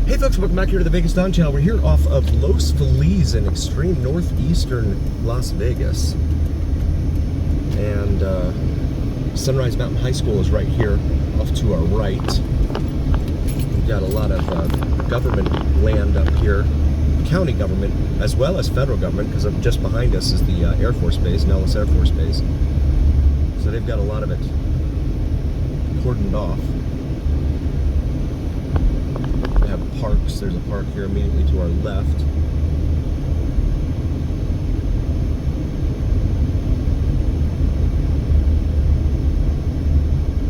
Hey folks, welcome back here to the Vegas Dawn Channel. We're here off of Los Feliz in extreme northeastern Las Vegas. And Sunrise Mountain High School is right here off to our right. We've got a lot of government land up here, county government as well as federal government, because just behind us is the Air Force Base, Nellis Air Force Base. So they've got a lot of it cordoned off. They have parks. There's a park here immediately to our left.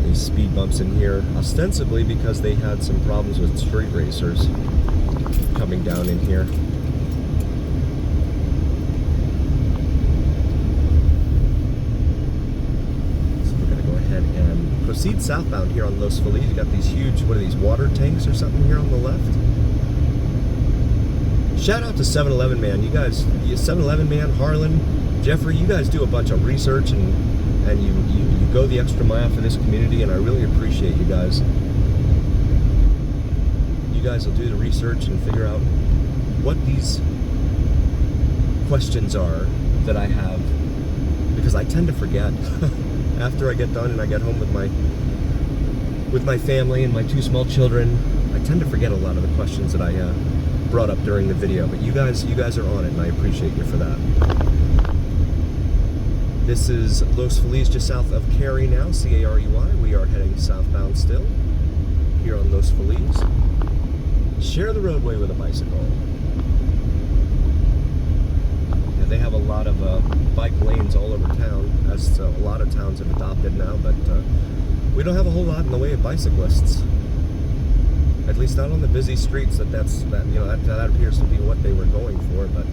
These speed bumps in here, ostensibly because they had some problems with street racers coming down in here. Proceed southbound here on Los Feliz. You got these huge, what are these, water tanks or something here on the left? Shout out to 7-Eleven man. You guys, 7-Eleven man, Harlan, Jeffrey, you guys do a bunch of research and you go the extra mile for this community, and I really appreciate you guys. You guys will do the research and figure out what these questions are that I have, because I tend to forget. After I get done and I get home with my family and my 2 small children, I tend to forget a lot of the questions that I brought up during the video. But you guys are on it, and I appreciate you for that. This is Los Feliz, just south of Cary now, C-A-R-E-Y. We are heading southbound still here on Los Feliz. Share the roadway with a bicycle. They have a lot of bike lanes all over town, as a lot of towns have adopted now, but we don't have a whole lot in the way of bicyclists. At least not on the busy streets. That appears to be what they were going for. But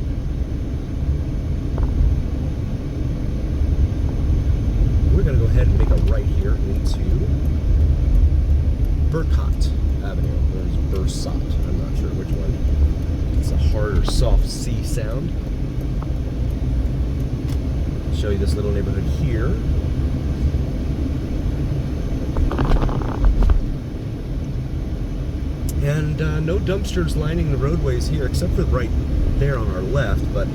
we're going to go ahead and make a right here into Burkott Avenue. There's Bursat. I'm not sure which one. It's a hard or soft C sound. Show you this little neighborhood here. And no dumpsters lining the roadways here, except for right there on our left, but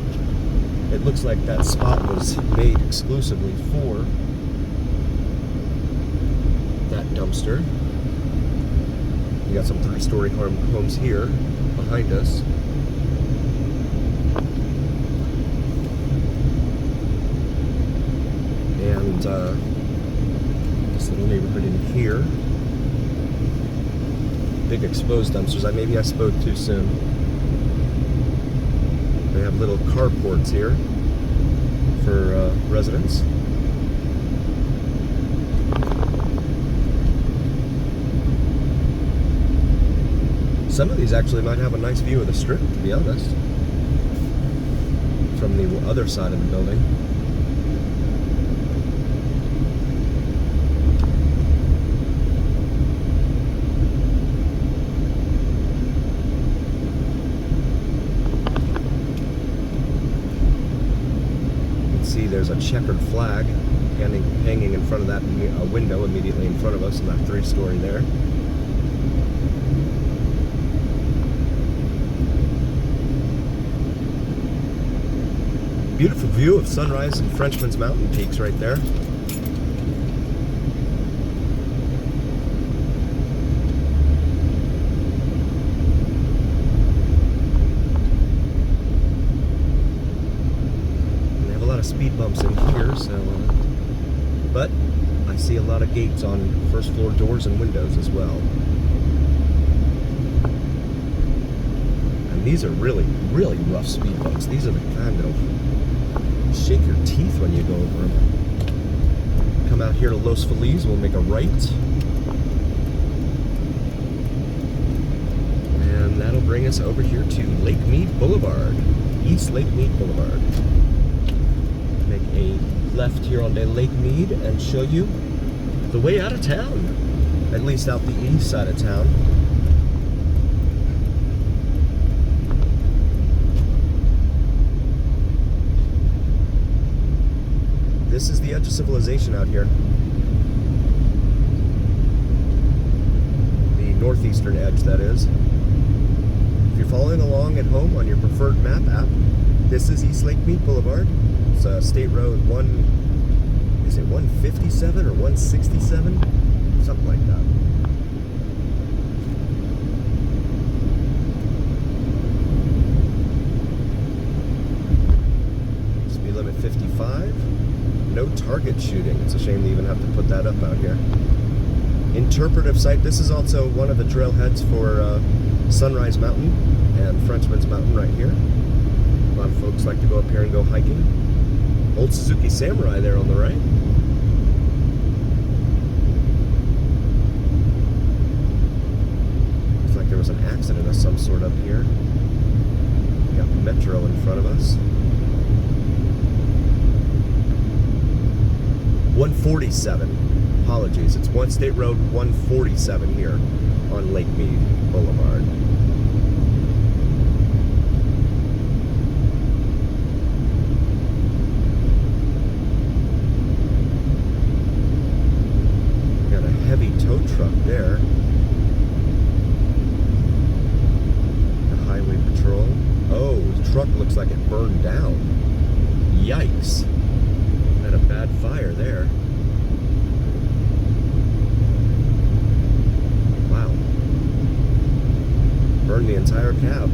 it looks like that spot was made exclusively for that dumpster. We got some 3-story homes here behind us. And this little neighborhood in here. Big exposed dumpsters. Maybe I spoke too soon. They have little carports here for residents. Some of these actually might have a nice view of the strip, to be honest, from the other side of the building. There's a checkered flag hanging in front of that window immediately in front of us in that 3-story there. Beautiful view of Sunrise and Frenchman's Mountain peaks right there. Speed bumps in here, so but I see a lot of gates on first floor doors and windows as well. And these are really, really rough speed bumps. These are the kind that'll shake your teeth when you go over them. Come out here to Los Feliz, we'll make a right. And that'll bring us over here to Lake Mead Boulevard, East Lake Mead Boulevard. Make a left here on Lake Mead and show you the way out of town, at least out the east side of town. This is the edge of civilization out here. The northeastern edge, that is. following along at home on your preferred map app, this is East Lake Mead Boulevard. It's State Road 157 or 167? Something like that. Speed limit 55. No target shooting. It's a shame to even have to put that up out here. Interpretive site. This is also one of the trailheads for Sunrise Mountain and Frenchman's Mountain right here. A lot of folks like to go up here and go hiking. Old Suzuki Samurai there on the right. Looks like there was an accident of some sort up here. We got Metro in front of us. 147. Apologies. It's one State Road 147 here on Lake Mead Boulevard. Got a heavy tow truck there. The highway patrol. Oh, the truck looks like it burned down. Yikes. Had a bad fire there. Wow. Burned the entire cab.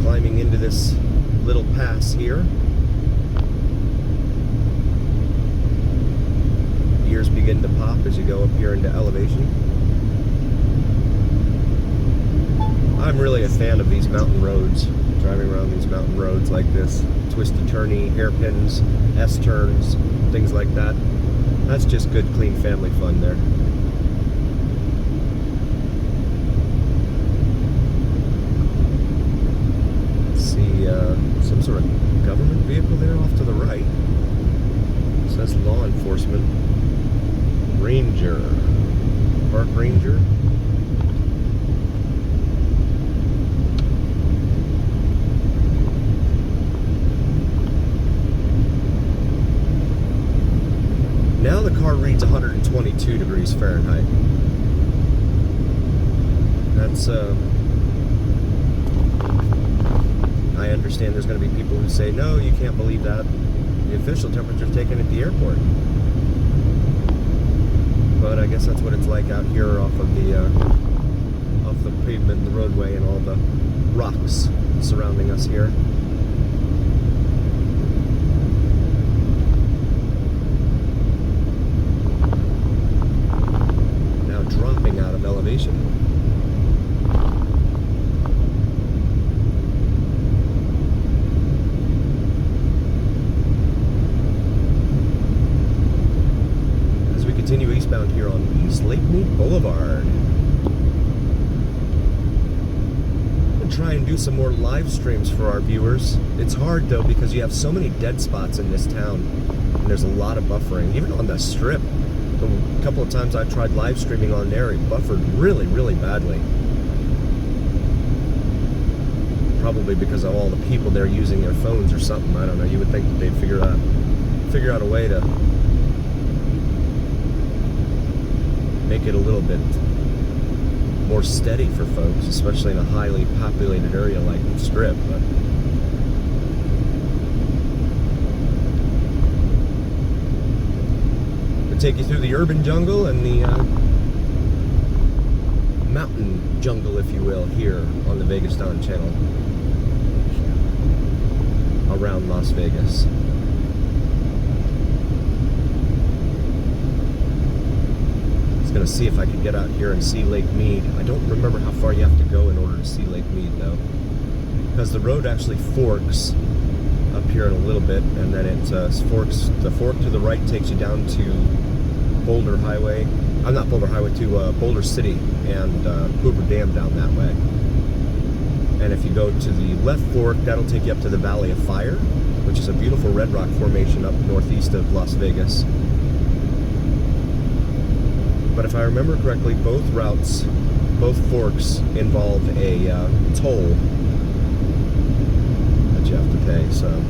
Climbing into this little pass here. Ears begin to pop as you go up here into elevation. I'm really a fan of these mountain roads, driving around these mountain roads like this. Twisty turny, hairpins, S-turns, things like that. That's just good, clean family fun there. See some sort of government vehicle there off to the right. It says law enforcement. Ranger. Park ranger. Now the car reads 122 degrees Fahrenheit. That's, I understand there's going to be people who say, no, you can't believe that. The official temperature is taken at the airport. But I guess that's what it's like out here off of the pavement, the roadway, and all the rocks surrounding us here. Dropping out of elevation. As we continue eastbound here on East Lake Mead Boulevard. I'm gonna try and do some more live streams for our viewers. It's hard though because you have so many dead spots in this town and there's a lot of buffering, even on the strip. A couple of times I've tried live streaming on there, it buffered really, really badly. Probably because of all the people there using their phones or something. I don't know. You would think that they'd figure out a way to make it a little bit more steady for folks, especially in a highly populated area like the Strip. But take you through the urban jungle and the mountain jungle, if you will, here on the Vegas Dawn channel around Las Vegas. I was going to see if I could get out here and see Lake Mead. I don't remember how far you have to go in order to see Lake Mead though, because the road actually forks up here in a little bit, and then it forks. The fork to the right takes you down to Boulder Highway. I'm not Boulder Highway, to Boulder City and Hoover Dam down that way. And if you go to the left fork, that'll take you up to the Valley of Fire, which is a beautiful red rock formation up northeast of Las Vegas. But if I remember correctly, both routes, both forks involve a toll that you have to pay, so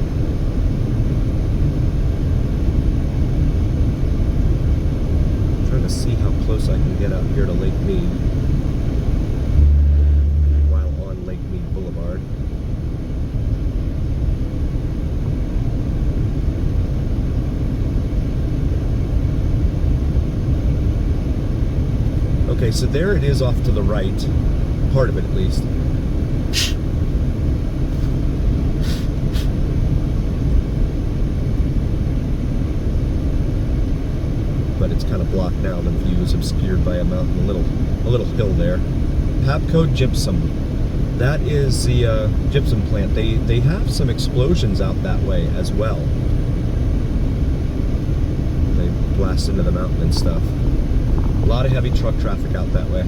so I can get up here to Lake Mead while on Lake Mead Boulevard. Okay, so there it is off to the right, part of it at least. But it's kind of blocked now. The view is obscured by a mountain, a little hill there. Papco Gypsum. That is the gypsum plant. They have some explosions out that way as well. They blast into the mountain and stuff. A lot of heavy truck traffic out that way.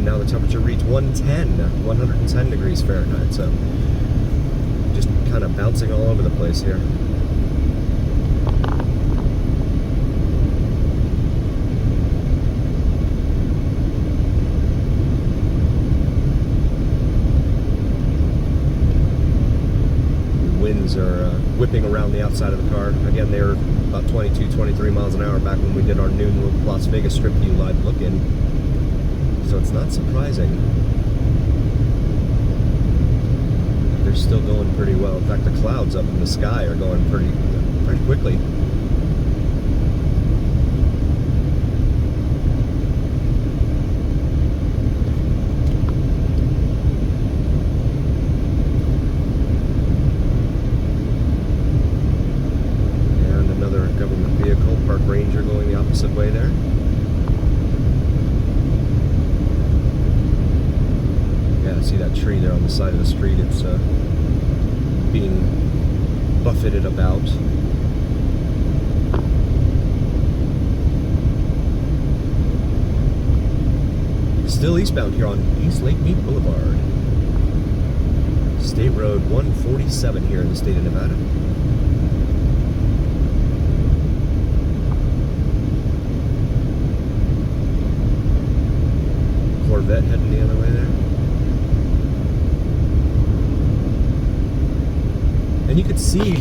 Now the temperature reached 110 degrees Fahrenheit, so just kind of bouncing all over the place here. Winds are whipping around the outside of the car. Again, they were about 22, 23 miles an hour back when we did our noon Las Vegas Strip View live look-in. So it's not surprising. They're still going pretty well. In fact, the clouds up in the sky are going pretty quickly. And another government vehicle, Park Ranger, going the opposite way there. See that tree there on the side of the street? It's being buffeted about. Still eastbound here on East Lake Mead Blvd. State Road 147 here in the state of Nevada. Corvette heading the other way there. And you could see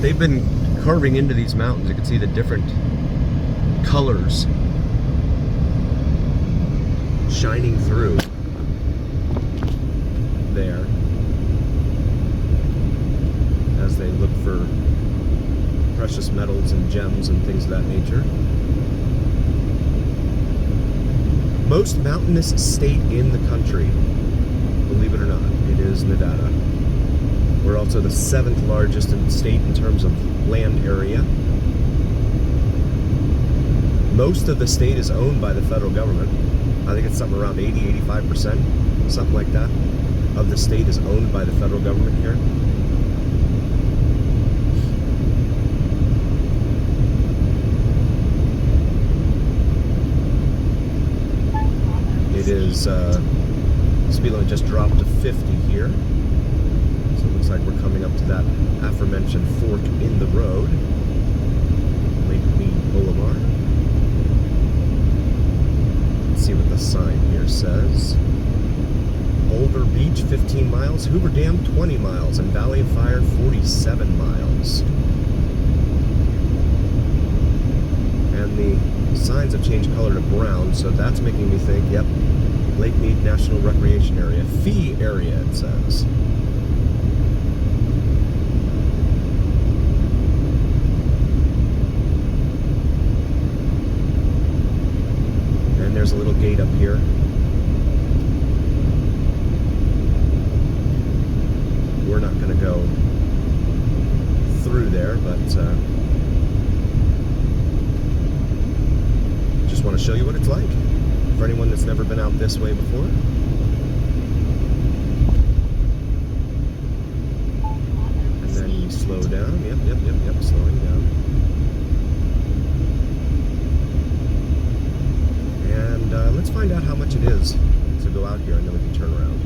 they've been carving into these mountains. You can see the different colors shining through there as they look for precious metals and gems and things of that nature. Most mountainous state in the country, believe it or not, it is Nevada. We're also the 7th largest state in terms of land area. Most of the state is owned by the federal government. I think it's something around 80-85%, something like that, of the state is owned by the federal government here. It is, speed limit just dropped to 50 here. Looks like we're coming up to that aforementioned fork in the road, Lake Mead Boulevard. Let's see what the sign here says. Boulder Beach 15 miles, Hoover Dam 20 miles, and Valley of Fire 47 miles. And the signs have changed color to brown, so that's making me think, yep, Lake Mead National Recreation Area, fee area it says. There's a little gate up here. We're not going to go through there, but just want to show you what it's like for anyone that's never been out this way before. And then you slow down. Yep, slowing down. Let's find out how much it is to go out here, and then we can turn around.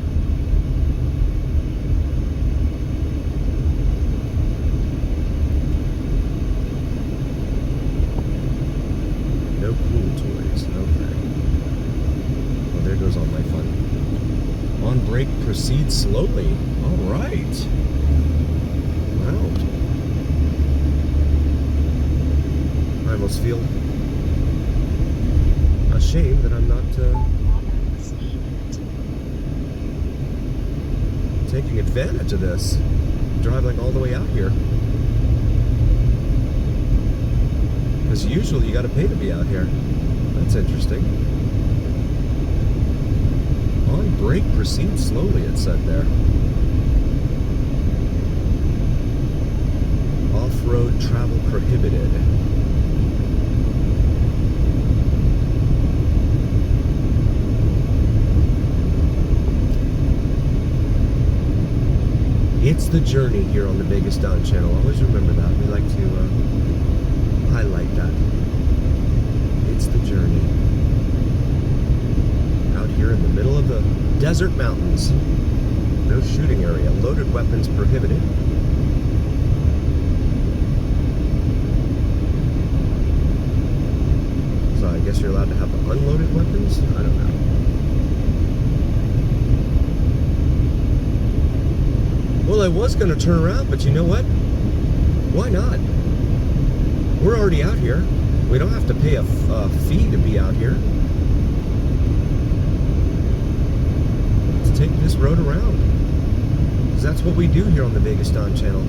No pool toys, okay. proceed slowly. All right. Wow. I almost feel ashamed that I'm not taking advantage of this. Driving all the way out here. Because usually you got to pay to be out here. That's interesting. On brake, proceed slowly, it said there. Off-road travel prohibited. It's the journey here on the Vegas Don channel. Always remember that. We like to highlight that. It's the journey. Out here in the middle of the desert mountains. No shooting area. Loaded weapons prohibited. So I guess you're allowed to have unloaded weapons? I don't know. Well, I was going to turn around, but you know what? Why not? We're already out here. We don't have to pay a fee to be out here. Let's take this road around. Because that's what we do here on the Vegas Don channel.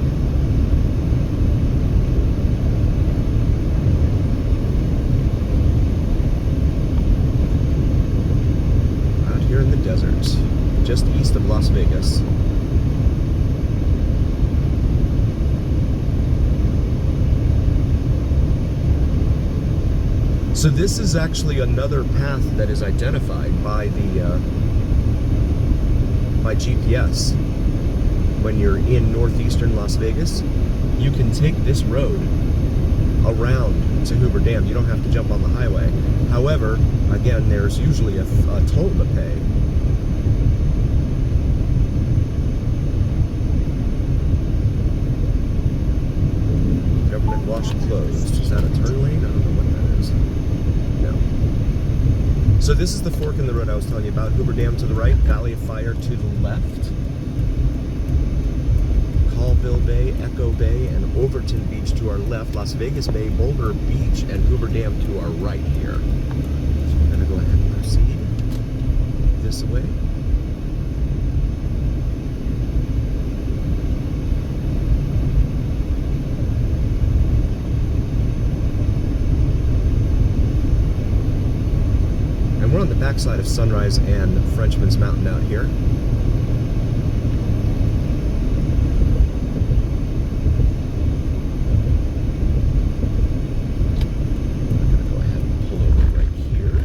Out here in the deserts, just east of Las Vegas. So this is actually another path that is identified by the by GPS. When you're in northeastern Las Vegas, you can take this road around to Hoover Dam. You don't have to jump on the highway. However, again, there's usually a toll to pay. Government wash closed. Is that a turn lane? I don't know what that is. No. So this is the fork in the road I was telling you about. Hoover Dam to the right, Valley of Fire to the left. Colville Bay, Echo Bay, and Overton Beach to our left. Las Vegas Bay, Boulder Beach, and Hoover Dam to our right here. So we're going to go ahead and proceed this way. We're on the backside of Sunrise and Frenchman's Mountain out here. I'm going to go ahead and pull over right here.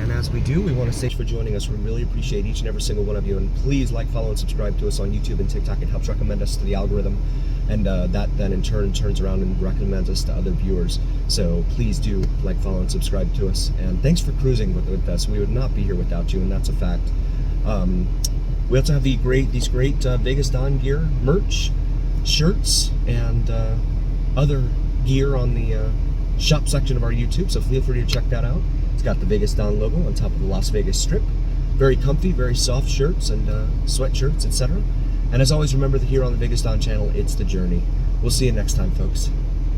And as we do, we want to say for joining us. We really appreciate each and every single one of you. And please like, follow, and subscribe to us on YouTube and TikTok. It helps recommend us to the algorithm. And that then in turn turns around and recommends us to other viewers. So please do like, follow, and subscribe to us. And thanks for cruising with us. We would not be here without you, and that's a fact. We also have these great Vegas Don gear, merch, shirts, and other gear on the shop section of our YouTube. So feel free to check that out. It's got the Vegas Don logo on top of the Las Vegas Strip. Very comfy, very soft shirts and sweatshirts, etc. And as always, remember that here on the Vegas Don channel, it's the journey. We'll see you next time, folks.